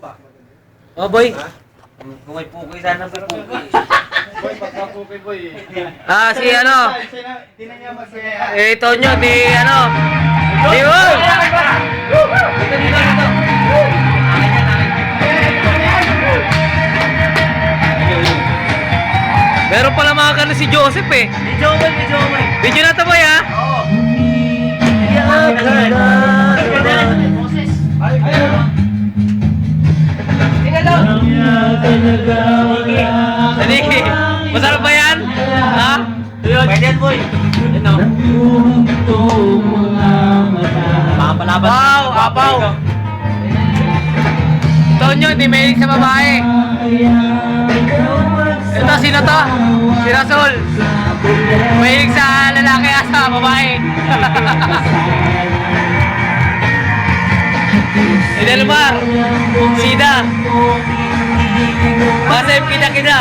Oh, boy. Kung may pukoy, sana may pukoy. Boy, pagka-pukoy, boy. Ah, si ano? Hindi na niya masaya. Eh, Tonyo, di ano? Di mo! Meron pala mga kano si Joseph eh. Medyo umay. Video na to boy ha? Oo. Dali, masarap ba yan? Ha? Pwede yan, boy. Yan o. Makapalaban. Wow, apaw. Tonyo, hindi mahilig sa babae. Ito, sino to? Si Rasul. Mahilig sa lalaki asa, babae. Idelmar, Sida. Masayip kita.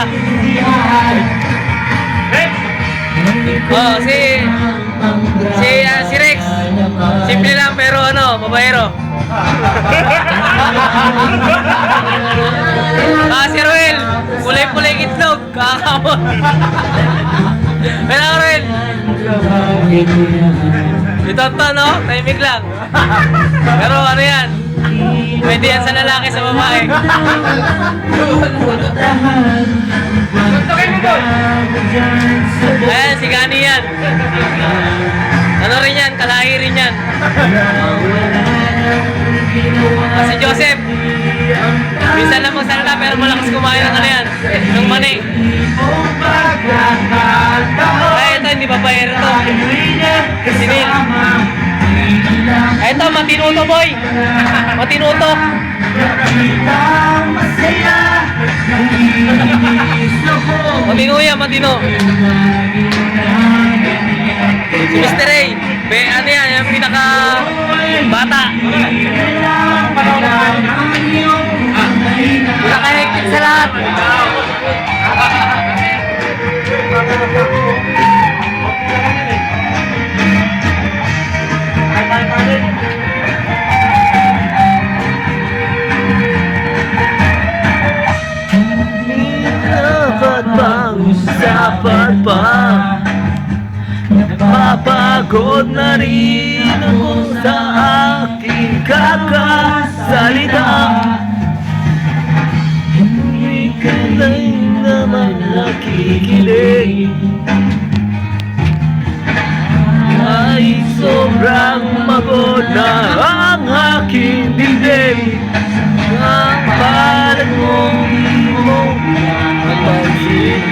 Oh, si Rex. Simple lang pero ano, babaero. Si Ruel, kulay-kulay itlog, kakamon. Pero Ruel. Ito to, no? Timing lang. Pero ano yan? Pwede yan sa lalaki, sa babae. Ayan, si Gani yan. Ano rin yan? Kalahi rin yan. Si Joseph. Minsan lang magsalita pero malakas kumain ng ano yan. Ng mani. Ay, ito hindi babayero to. Sinil. Ay, ito matino to boy. Matino to. Matino yan, matino. Si Mr. Ray. Ano yan, yung pinaka bata. Pinaka-hectic sa lahat. Dapat pa napapagod na rin ako sa aking kakasalita. Hindi ka lang naman nakikinig. Ay sobrang magod na ang aking dibdib. Ang parang mong di mo napansin.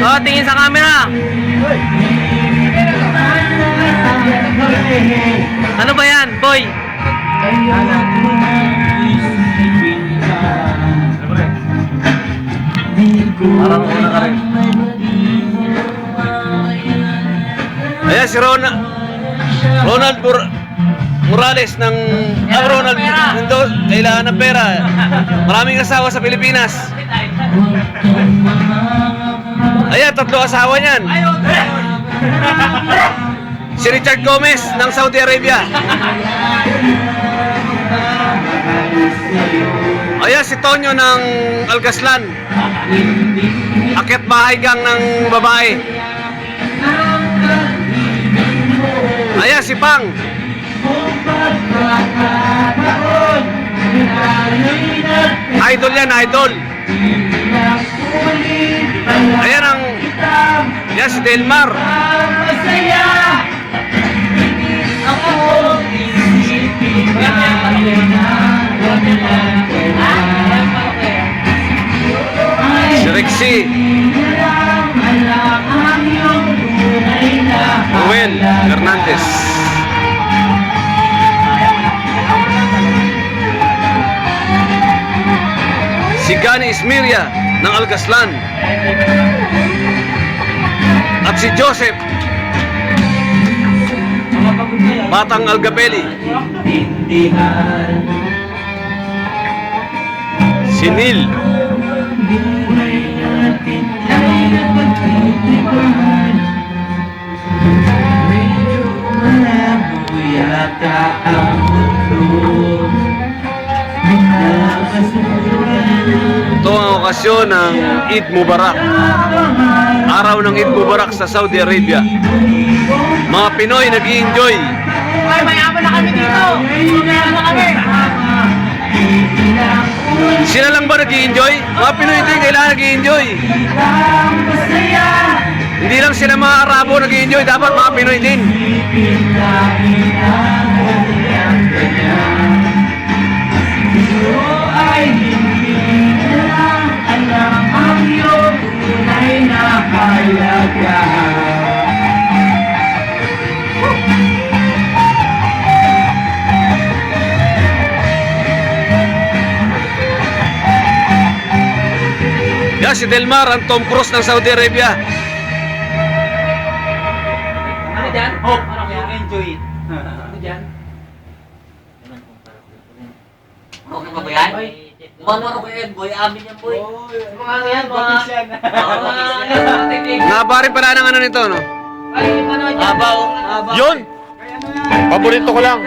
Oh, tingin sa camera. Ano ba yan, boy? Parang una ka rin. Ayan si Ronald Morales ng Ronald kailangan ng pera. Maraming asawa sa Pilipinas. Ayan, 3 asawa niyan. Si Richard Gomez ng Saudi Arabia. Ayan, si Tonyo ng Algaslan. Akyat bahay gang ng babae. Ayan, si Pang. Idol yan, idol. Ayan ang yan si Delmar. Si Rexy. Ruel Hernandez. Si Gani Ismiria ng Algaslan. At si Joseph Batang Algabeli. Si Neil. Medyo malabo yata ang mundo. Ito ang okasyon ng Eid Mubarak. Araw ng Eid Mubarak sa Saudi Arabia. Mga Pinoy nag-i-enjoy. Ay, mayaman na kami dito. Mayaman na kami. Sila lang ba nag-i-enjoy? Mga Pinoy din kailangan nag-i-enjoy. Hindi lang sila mga Arabo nag-i-enjoy, dapat mga Pinoy din. Yan si Delmar, ang Tom Cruise ng Saudi Arabia. Ano dyan? Hope, Ano kaya? you enjoy it. Ano dyan? Okay pa ba yan? Mamaro ko yan, boy. Amin yan, boy. Mga ano yan, mga... Bakit Mga technique. Nabari pala ng ano nito, no? Ay, ano dyan? Abaw. Yun! Paborito ko lang.